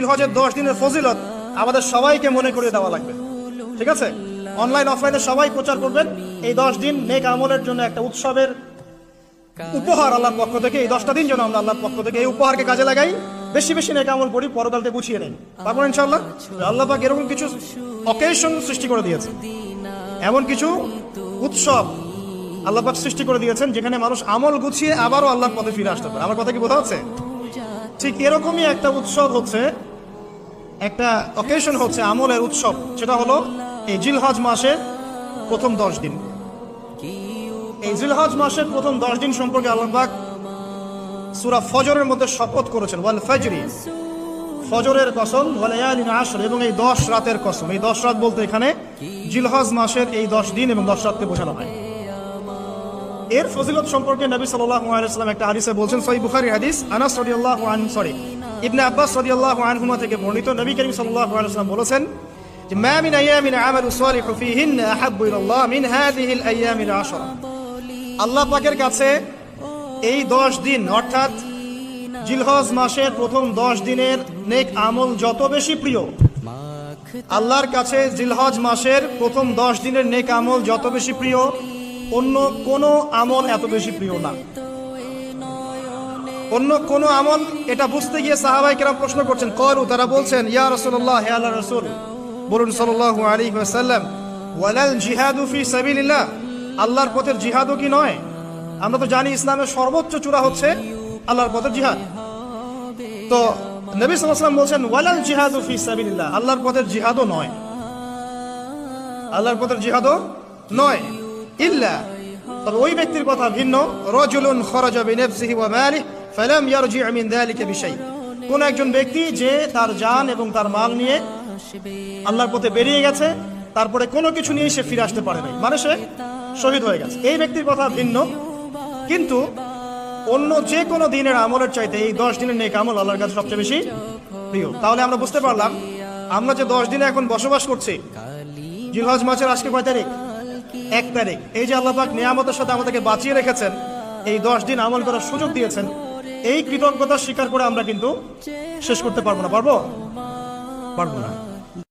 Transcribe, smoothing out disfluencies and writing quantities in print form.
জিলহজের 10 দিনের ফজিলত আমাদের সবাইকে মনে করিয়ে দেওয়া লাগবে, ঠিক আছে? অনলাইন অফলাইনে সবাই প্রচার করবেন। এই 10 দিন নেক আমলের জন্য একটা উৎসবের উপহার আল্লাহর পক্ষ থেকে। এই 10টা দিন যেন আমরা আল্লাহর পক্ষ থেকে এই উপহারকে কাজে লাগাই, বেশি বেশি নেক আমল করি, পরকালতে গুছিয়ে নেই। তারপর ইনশাআল্লাহ আল্লাহ পাক এরকম কিছু অকেশন সৃষ্টি করে দিয়েছে, এমন কিছু উৎসব আল্লাহ পাক সৃষ্টি করে দিয়েছেন যেখানে মানুষ আমল গুছিয়ে আবারও আল্লাহর পথে ফিরে আসতে পারে। আমার কথা কি বোঝা যাচ্ছে? ঠিক এরকমই একটা উৎসব হচ্ছে, একটা অকেশন হচ্ছে আমলের উৎসব, সেটা হলো এই জিলহজ মাসের প্রথম 10 দিন। এই জিলহজ মাসের প্রথম 10 দিন সম্পর্কে আল্লাহ পাক সূরা ফজরের মধ্যে শপথ করেছেন, ওয়াল ফাজরি, ফজরের কসম, ওয়াল লায়ালিন আশর, এবং এই 10 রাতের কসম। এই 10 রাত বলতে এখানে জিলহজ মাসের এই 10 দিন এবং 10 রাতকে বোঝানো হয়। এর ফজিলত সম্পর্কে নবী সাল্লাল্লাহু আলাইহি ওয়াসাল্লাম একটা হাদিসে বলছেন, সহিহ বুখারী হাদিস, আনাস রাদিয়াল্লাহু আনহু ইবনে আব্বাস রাদিয়াল্লাহু আনহুমা থেকে বর্ণিত, নবী করিম সাল্লাল্লাহু আলাইহি ওয়াসাল্লাম বলেছেন যে মা মিন আইয়ামিন আমালু সালিহু ফীহিন্না আহাব্বু ইলাল্লাহ মিন হাযিহিল আইয়ামিল আশরা। আল্লাহ পাকের কাছে এই 10 দিন অর্থাৎ জিলহজ মাসের প্রথম 10 দিনের নেক আমল যত বেশি প্রিয়, আল্লাহর কাছে জিলহজ মাসের প্রথম 10 দিনের নেক আমল যত বেশি প্রিয়, অন্য কোনো আমল এত বেশি প্রিয় না। অন্য কোন আমল, এটা বুঝতে গিয়ে সাহাবায়ে কেরাম প্রশ্ন করছেন, ক্বালু, তারা বলছেন, ইয়া রাসূলুল্লাহ, হে আল্লাহর রাসূল, বলুন সাল্লাল্লাহু আলাইহি ওয়াসাল্লাম, ওয়ালাল জিহাদু ফি সাবিলিল্লাহ, আল্লাহর পথের জিহাদও কি নয়? আমরা তো জানি ইসলামের সর্বোচ্চ চূড়া হচ্ছে আল্লাহর পথের জিহাদ। তো নবী সাল্লাল্লাহু আলাইহি ওয়াসাল্লাম বলছেন, ওয়ালাল জিহাদু ফি সাবিলিল্লাহ, আল্লাহর পথের জিহাদও নয়, আল্লাহর পথের জিহাদও নয়, ইল্লা, তবে ওই ব্যক্তির কথা ভিন্ন, রাজুলুন খারাজা বিনাফসিহি ওয়া মালিহি ফালাম ইয়ারজি' মিন যালিকা বিশাই, কোন একজন ব্যক্তি যে তার জান এবং তার মাল নিয়ে আল্লাহর পথে বেরিয়ে গেছে, তারপরে কোনো কিছু নিয়ে সে ফিরে আসতে পারে নাই, মানে সে শহীদ হয়ে গেছে, এই ব্যক্তির কথা ভিন্ন। কিন্তু অন্য যে কোনো দিনের আমলের চাইতে এই 10 দিনের নেক আমল আল্লাহর কাছে সবচেয়ে বেশি প্রিয়। তাহলে আমরা বুঝতে পারলাম, আমরা যে 10 দিনে এখন বসবাস করছি, জিলহজ মাসের আজকে কয় তারিখ? 1 তারিখ। এই যে আল্লাহ পাক নিয়ামতের সাথে আমাদেরকে বাঁচিয়ে রেখেছেন, এই 10 দিন আমল করার সুযোগ দিয়েছেন, এই কৃতজ্ঞতা স্বীকার করে আমরা কিন্তু শেষ করতে পারবো না, পারবো না।